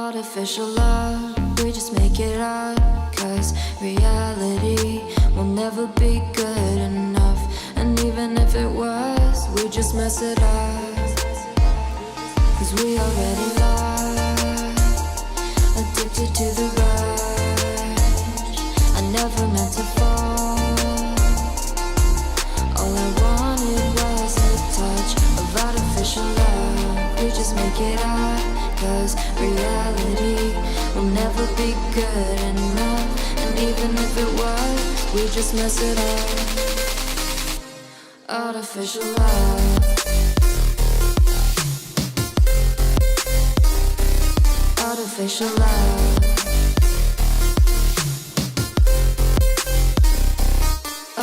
Artificial love, we just make it up, 'cause reality will never be good enough. And even if it was, we just mess it up, 'cause we already lost, addicted to the rush. I never meant to fall, all I wanted was a touch of artificial love. We just make it up, 'cause reality will never be good enough. And even if it was, we just mess it up. Artificial love, artificial love,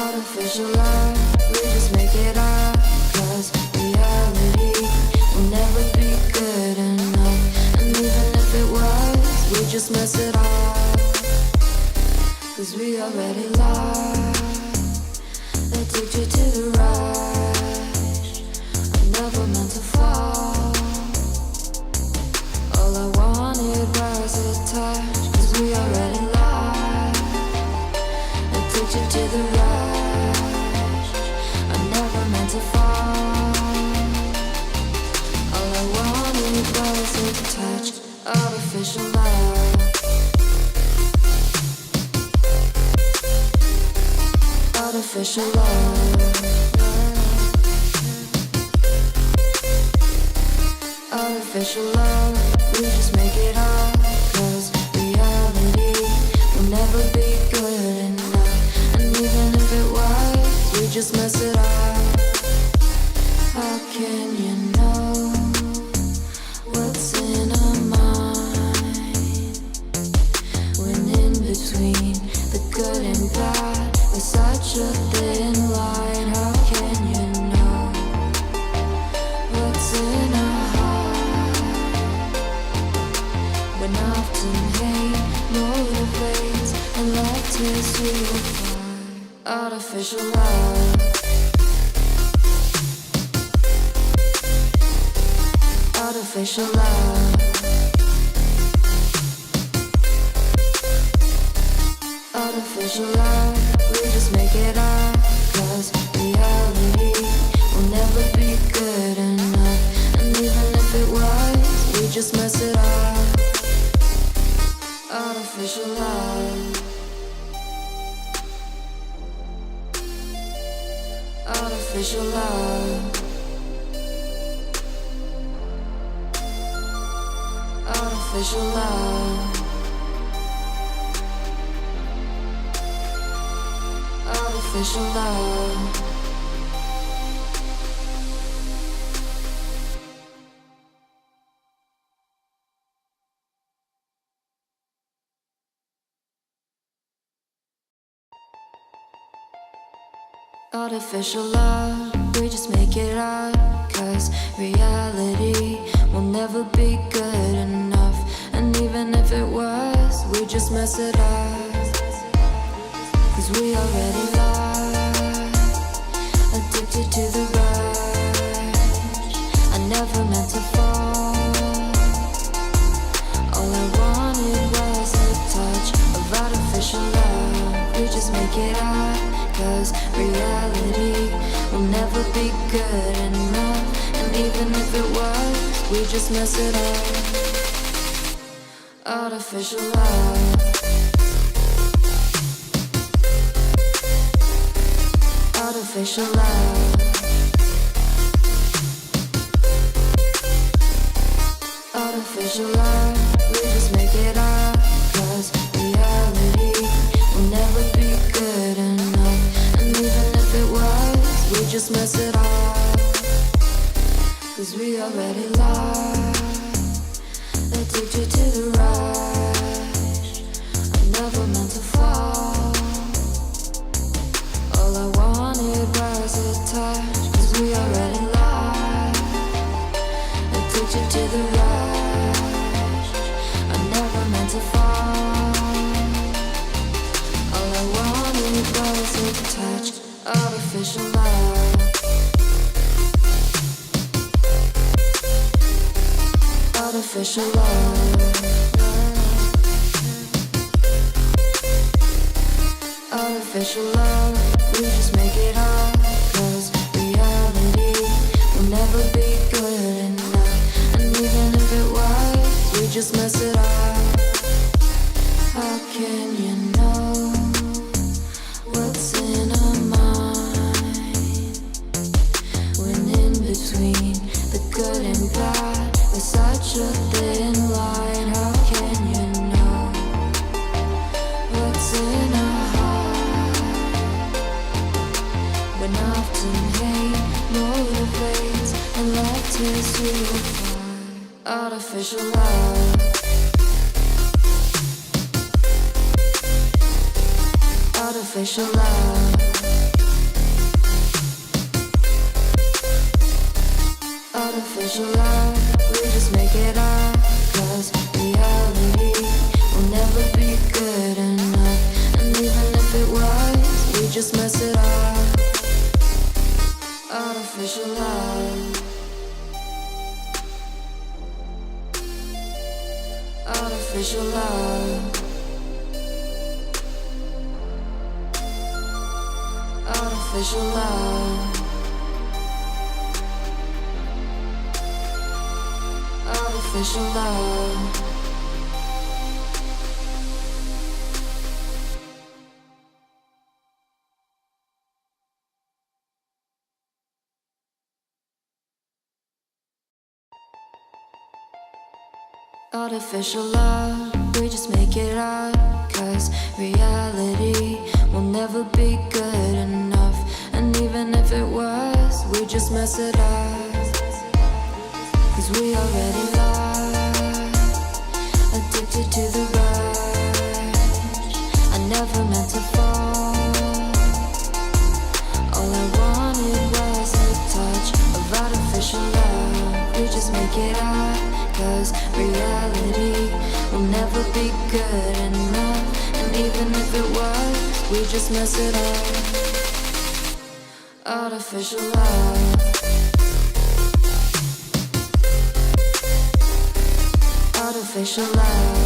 artificial love. We just make it up, 'cause reality will never be good enough. And even if it was, we just mess it up, 'cause we already lost, addicted to the rush. I never meant to fall, all I wanted was a touch, 'cause we already lost, addicted to the rush. I never meant to fall, all I wanted was a touch. Artificial love, artificial love, artificial love. We just make it up, 'cause reality will never be good enough. And even if it was, we just mess it up. How can you know what's in our mind, when in between the good and bad there's such a thin line? How can you know what's in our heart, when often hate motivates and love tears you apart? Artificial love, artificial love, artificial love. We just make it up, 'cause reality will never be good enough. And even if it was, we just mess it up. Artificial love, artificial love, artificial love, artificial love. Artificial love, we just make it up, 'cause reality will never be good enough. And even if it was, we just mess it up, 'cause we already lost, addicted to the rush. I never meant to fall, all I wanted was a touch of artificial love. We just make it up, 'cause reality will never be good enough. And even if it was, we just mess it up. Artificial love, artificial love, artificial love. We just make it up, 'cause reality will never be good enough. And even if it was, we just mess it up, 'cause we already lost, addicted to the rush. I never meant to fall, all I wanted was a touch, 'cause we already lost, addicted to the rush. I never meant to fall, all I wanted was a touch. Artificial love, artificial love, Artificial love, we just make it up, 'cause reality will never be good enough. And even if it was, we just mess it up. How can you know what's in our mind, when in between the good and bad there's such a thin line? How can you know what's in our heart, when often hate motivates and love tears you apart? Artificial love, artificial love, artificial love, we just make it up, 'cause reality will never be good enough. And even if it was, we just mess it up. Artificial love, artificial love, artificial love, artificial love. Artificial love, we just make it up, 'cause reality will never be good enough. And even if it was, we just mess it up, 'cause we already lost, addicted to the rush. I never meant to fall, all I wanted was a touch of artificial love. We just make it up, 'cause reality will never be good enough. And even if it was, we just mess it up. Artificial love, artificial love,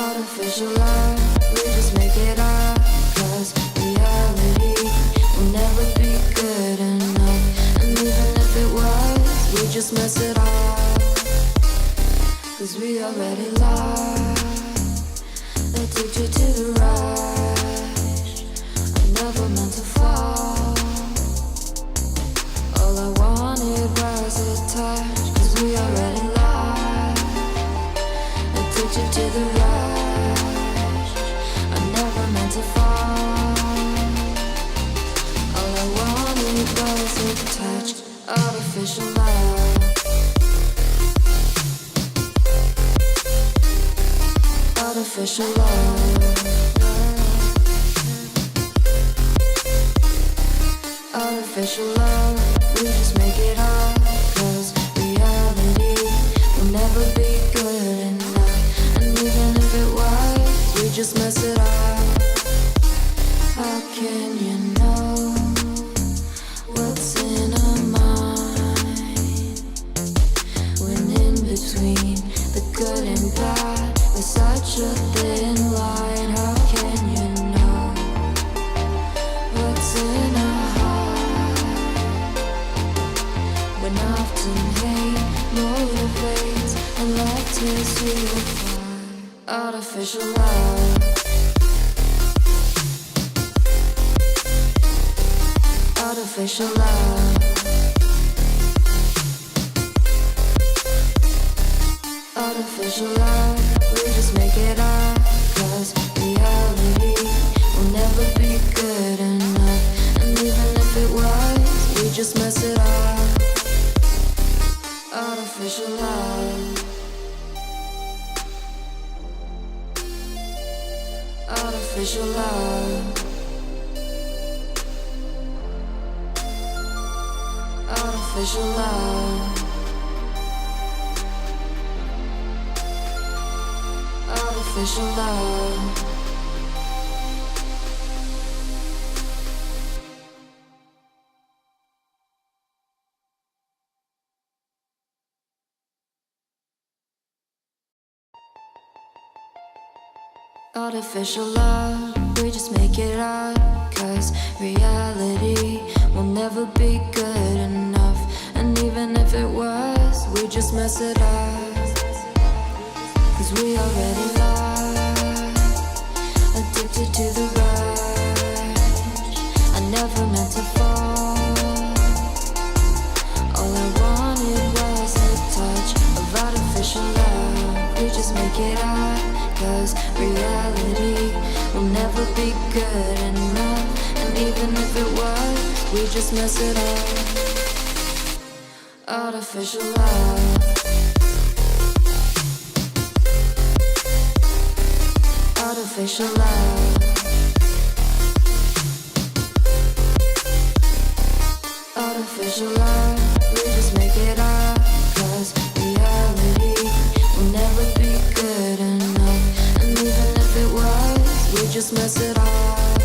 artificial love, we just make it up, 'cause reality will never be good enough. And even if it was, we just mess it up, 'cause we already lost, addicted to the rush. I never meant to fall, all I wanted was a touch, 'cause we already lost, addicted to the rush. I never meant to fall, all I wanted was a touch. Artificial love, artificial love, artificial love, we just make it up, 'cause reality will never be good enough. And even if it was, we just mess it up. How can you know what's in our mind, when in between the good and bad there's such a thin line? How can you know what's in our heart, when often hate motivates and love tears you apart? Artificial love, artificial love, artificial love, we just make it up, 'cause reality will never be good enough. And even if it was, we just mess it up. Artificial love, artificial love, artificial love, artificial love. Artificial love, we just make it up, 'cause reality will never be good enough. And even if it was, we just mess it up, 'cause we already lost, addicted to the rush. I never meant to fall, all I wanted was a touch of artificial love. We just make it up, 'cause reality will never be good enough. And even if it was, we just mess it up. Artificial love, artificial love, artificial love. We just make it up, 'cause reality will never be good enough. And even if it was, we just mess it up,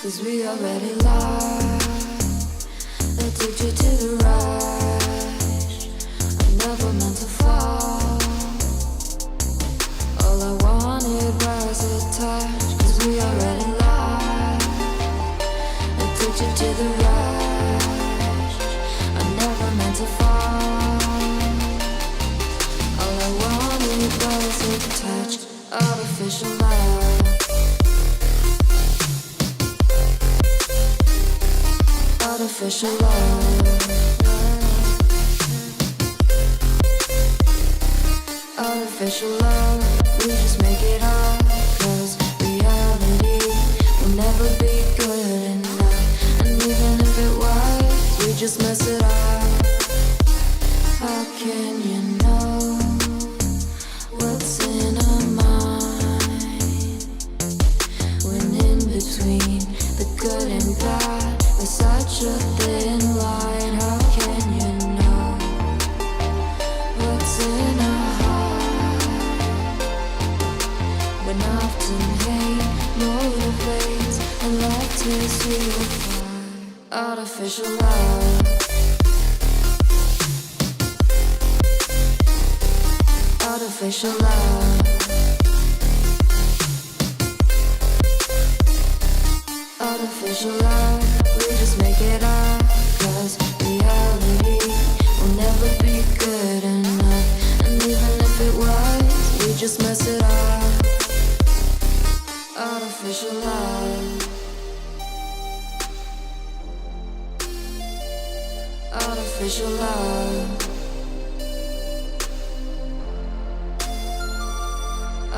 'cause we already lost, addicted to the rush. I never meant to fall, all I wanted was a touch, 'cause we already lost, addicted to the rush. I never meant to fall, all I wanted was a touch. Artificial love, artificial love, artificial love. We just make it up, 'cause reality will never be good enough. And even if it was, we just mess it up. How can you know what's in our mind, when in between the good and bad there's such a thin line? How can you know what's in our heart, when often hate motivates and love tears you apart? Artificial love, artificial love, artificial love. We just make it up, 'cause reality will never be good enough. And even if it was, we just mess it up. Artificial love, artificial love,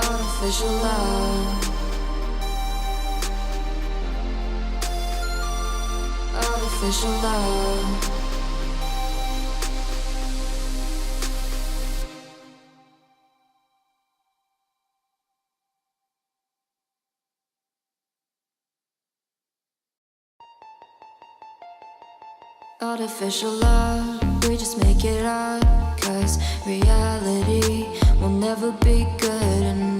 artificial love, artificial love. Artificial love, we just make it up, 'cause reality will never be good enough.